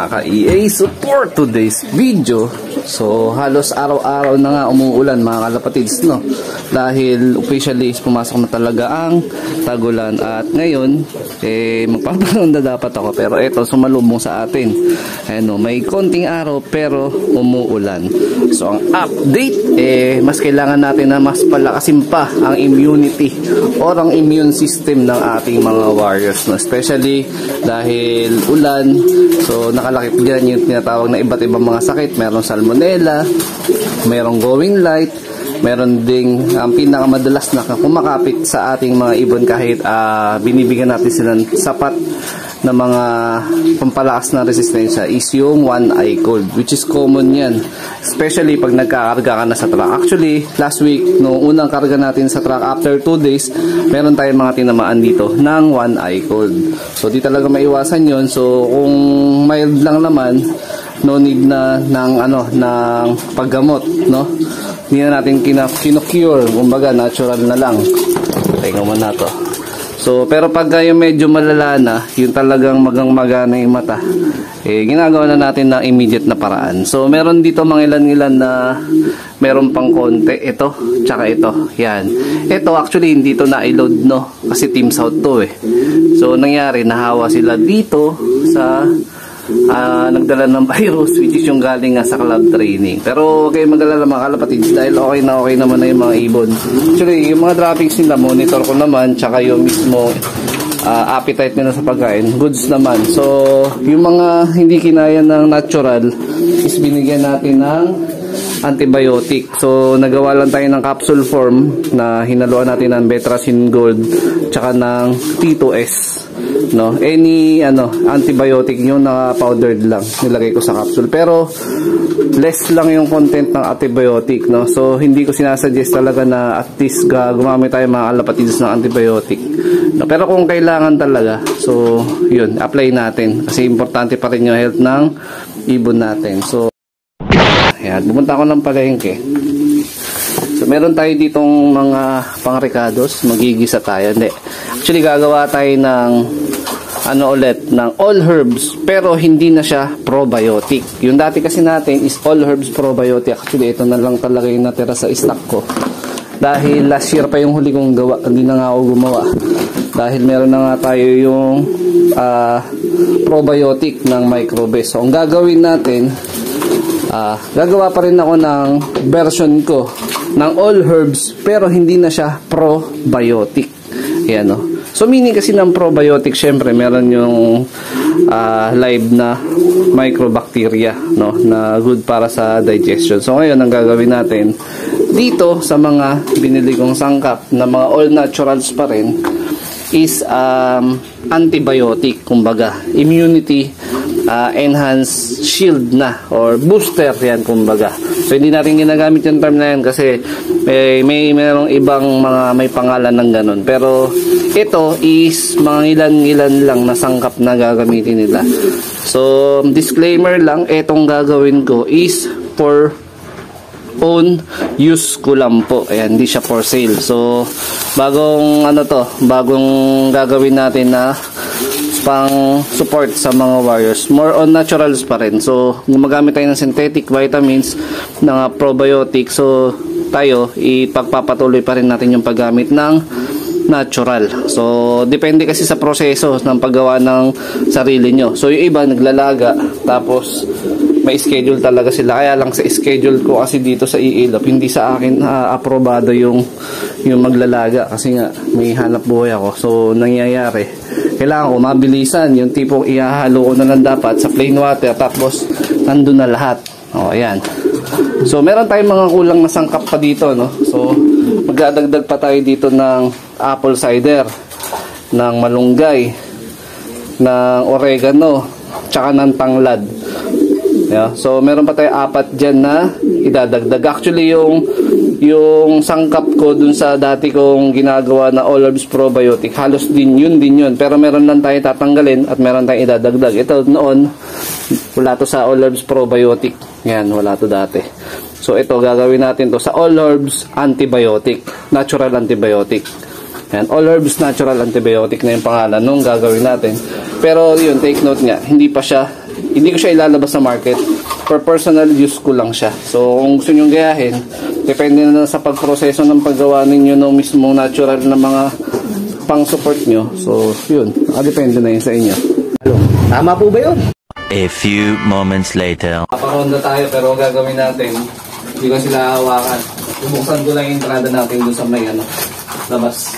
mga ka-EA. So for today's video, so halos araw-araw na nga umuulan mga kalapatids, no? Dahil officially pumasok na talaga ang tagulan. At ngayon, magpaparoon na dapat ako. Pero eto, sumalubong sa atin. Ayan, no? May konting araw pero umuulan. So ang update, mas kailangan natin na mas palakasin pa ang immunity or ang immune system ng ating mga warriors, no? Especially dahil ulan, so nakalakip dyan yung tinatawag na iba't ibang mga sakit. Meron salmonella, merong going light, meron ding ang pinakamadalas na kumakapit sa ating mga ibon kahit binibigyan natin sila sapat na mga pampalakas na resistensya is yung one-eye cold, which is common yan, especially pag nagkakarga ka na sa truck. Actually, last week, no, unang karga natin sa truck, after 2 days, meron tayong mga tinamaan dito ng one-eye cold. So, di talaga maiwasan yon. So, kung mild lang naman, no need na ng paggamot, no? Hindi na natin kinocure, kumbaga natural na lang. Tingnan mo na to. So, pero pag yung medyo malala na, yung talagang magang-magana yung mata, ginagawa na natin ng immediate na paraan. So, meron dito mga ilan-ilan na meron pang konti. Ito, tsaka ito. Yan. Ito, actually, hindi ito na-load, no? Kasi Team South to, eh. So, nangyari, nahawa sila dito sa nagdala ng virus, which is yung galing nga sa club training. Pero okay, mag-alala mga kalapatids, dahil okay naman na yung mga ibon. Actually, yung mga droppings nila, monitor ko naman, tsaka yung mismo appetite nila sa pagkain, goods naman. So, yung mga hindi kinaya ng natural is binigyan natin ng antibiotic. So, nagawa lang tayo ng capsule form na hinaluan natin ng Betracin Gold tsaka ng T2S. No, any antibiotic yung naka-powdered lang nilagay ko sa capsule, pero less lang yung content ng antibiotic, no. So hindi ko sinasuggest talaga na at least gumamit tayo mga kalapatids ng antibiotic, no? Pero kung kailangan talaga, so yun, apply natin kasi importante pa rin yung health ng ibon natin. So ayan, pumunta ako ng palengke. So meron tayo ditong mga pang-ricados, magigisa tayo. Hindi, actually gagawa tayo ng ng all herbs, pero hindi na siya probiotic. Yung dati kasi natin is all herbs probiotic. Actually, ito na lang talaga yung natira sa stock ko. Dahil last year pa yung huli kong gawa, hindi na nga ako gumawa. Dahil meron na nga tayo yung probiotic ng microbes. So, ang gagawin natin, gagawa pa rin ako ng version ko ng all herbs, pero hindi na siya probiotic. Ayan, no? So, meaning kasi ng probiotic, syempre, meron yung live na microbacteria, no, na good para sa digestion. So, ngayon, ang gagawin natin dito sa mga binili kong sangkap na mga all naturals pa rin is antibiotic, kumbaga, immunity enhanced shield na or booster yan, kumbaga. So, hindi natin ginagamit yung term na yan kasi mayroong ibang mga may pangalan ng ganun. Pero ito is mga ilan-ilan lang na sangkap na gagamitin nila. So, disclaimer lang, etong gagawin ko is for own use ko lang po. Ayan, hindi siya for sale. So, bagong gagawin natin na pang support sa mga warriors. More on naturals pa rin. So, gumagamit tayo ng synthetic vitamins, ng probiotic. So, tayo, ipagpapatuloy pa rin natin yung paggamit ng natural. So, depende kasi sa proseso ng paggawa ng sarili nyo. So, yung iba naglalaga, tapos may schedule talaga sila. Kaya lang sa schedule ko kasi dito sa iilap, hindi sa akin aprobado yung maglalaga kasi nga may hanap buhay ako. So, nangyayari, kailangan ko mabilisan, yung tipong ihahalo ko na lang dapat sa plain water, tapos nandun na lahat. O, ayan. So, meron tayong mga kulang na sangkap pa dito, no? So, magdadagdag pa tayo dito ng apple cider, ng malunggay, ng oregano, tsaka ng tanglad. Yeah. So, meron pa tayo 4 dyan na idadagdag. Actually, yung sangkap ko dun sa dati kong ginagawa na all herbs probiotic, halos din yun. Pero meron lang tayo tatanggalin at meron tayong idadagdag. Ito noon, wala to sa all herbs probiotic. Yan, wala to dati. So, ito, gagawin natin to sa all herbs antibiotic, natural antibiotic. Yan, all herbs natural antibiotic na yung pangalan nung gagawin natin. Pero yun, take note nga, hindi pa siya hindi ko siya ilalabas sa market. For personal use ko lang siya. So, kung gusto nyo gayahin, depende na sa pagproseso ng paggawa ninyo ng mismong natural na mga pang-support nyo. So, yun. Depende na yun sa inyo. Tama po ba yun? A few moments later. Paparonda tayo pero gagawin natin, hindi ko sila hawakan. Bubuksan ko lang yung entrada natin doon sa may labas.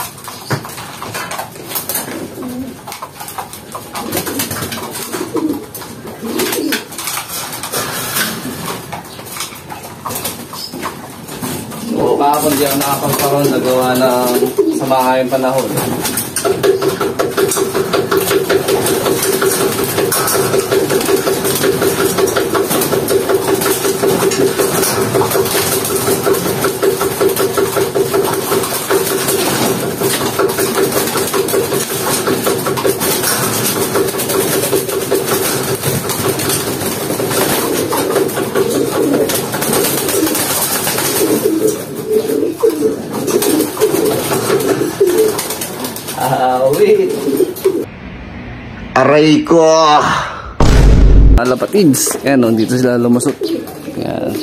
So, kahapon di ako nakapagparonda gawa ng sa mahayang panahon. Wait. Aray ko! Kalapatids. Ayan, dito sila lumusot. Ayan.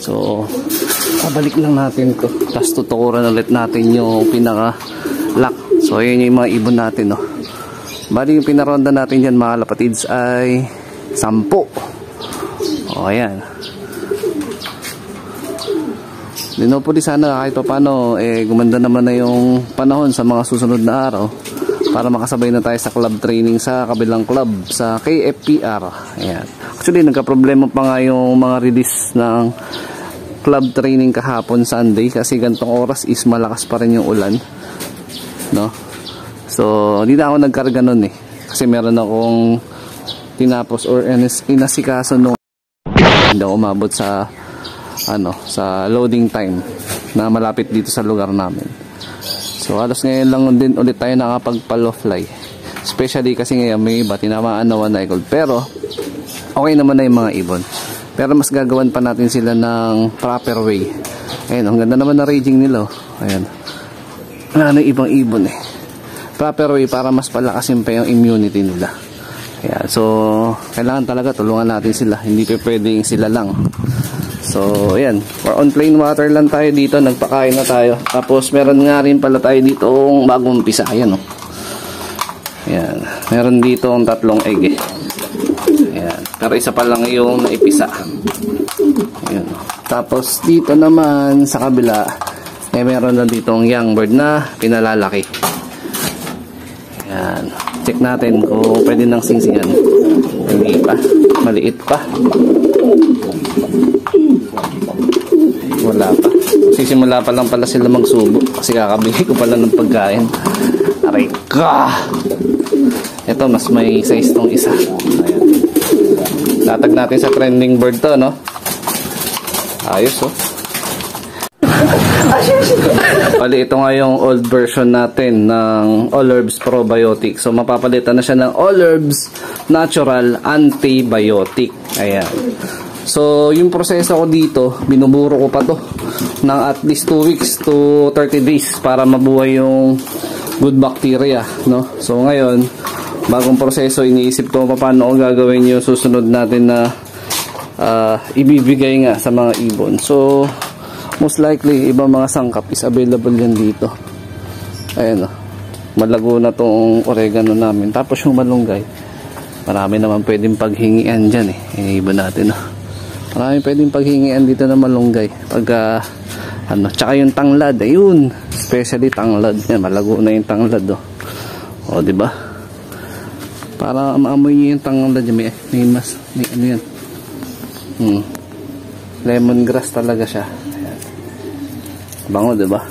So, pabalik lang natin to. Tapos tutukuran ulit natin yung pinaka-lock. So, ayan yung mga ibon natin, no. Bali yung pinaronda natin dyan, mga kalapatids, ay 10. O, ayan. Dinopoli sana kahit pa paano, gumanda naman na yung panahon sa mga susunod na araw para makasabay na tayo sa club training sa kabilang club, sa KFPR. Ayan. Actually, nagka-problema pa nga yung mga release ng club training kahapon Sunday kasi gantong oras is malakas pa rin yung ulan. No? So, hindi na ako nagkarga nun kasi meron akong tinapos or inasikaso nung hindi ako umabot sa sa loading time na malapit dito sa lugar namin. So halos ngayon lang din ulit tayo nakapag-palo fly. Especially kasi ngayon may iba tinamaan na one gold. Pero okay naman na yung mga ibon. Pero mas gagawan pa natin sila ng proper way. Ayun, ang ganda naman na raging nila. Ayan. Wala na ibang ibon Proper way para mas palakasin pa yung immunity nila. Ayan. So kailangan talaga tulungan natin sila. Hindi pa pwedeng sila lang. So, ayan. For on plain water lang tayo dito. Nagpakain na tayo. Tapos, meron nga rin pala tayo dito bagong umpisa. Ayan, Ayan. Meron dito 3 egg, Ayan. Pero isa pa lang yung naipisa. Ayan. Tapos, dito naman sa kabila, meron na ditong young bird na pinalalaki. Ayan. Check natin kung pwede nang singsingan. Hindi pa. Maliit pa. Wala pa. Sisimula pa lang pala sila magsubo kasi kakabili ko pala ng pagkain. Aray ka! Ito, mas may size tong isa. Ayan. Latag natin sa trending bird to, no? Ayos, Pali, ito nga yung old version natin ng All Herbs Probiotic. So, mapapalitan na siya ng All Herbs Natural Antibiotic. Ayan. So, yung proseso ko dito, binuburo ko pa to ng at least 2 weeks to 30 days para mabuhay yung good bacteria, no? So, ngayon, bagong proseso, iniisip ko paano ko gagawin yung susunod natin na ibibigay nga sa mga ibon. So, most likely, ibang mga sangkap is available yan dito. Ayan, malago na tong oregano namin. Tapos yung malunggay, marami naman pwedeng paghingian dyan ibon natin, Marami pwedeng paghingian dito na malunggay. Pagka, tsaka yung tanglad, ayun. Especially tanglad. Yan, malago na yung tanglad, O, diba? Para maamoy nyo yung tanglad. May ano yan. Lemongrass talaga siya. Ayan. Bango, diba?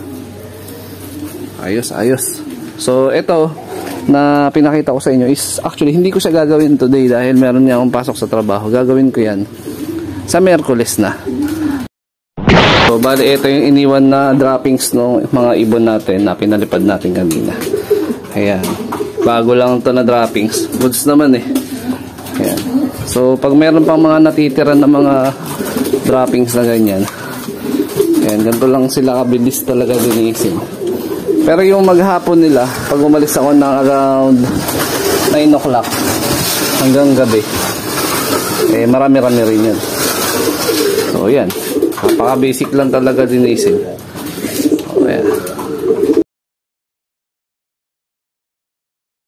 Ayos, ayos. So, ito, na pinakita ko sa inyo is, actually, hindi ko siya gagawin today dahil meron niya akong pasok sa trabaho. Gagawin ko yan sa Miyerkules na. So, bali, ito yung iniwan na droppings ng mga ibon natin na pinalipad natin kanina. Ayan. Bago lang ito na droppings. Goods naman Ayan. So, pag meron pang mga natitira na mga droppings na ganyan, ayan, ganito lang sila kabilis talaga dinisin. Pero yung maghapon nila, pag umalis ako ng around 9 o'clock hanggang gabi, Eh, marami-rami rin yan. So, yan. Napaka-basic lang talaga din,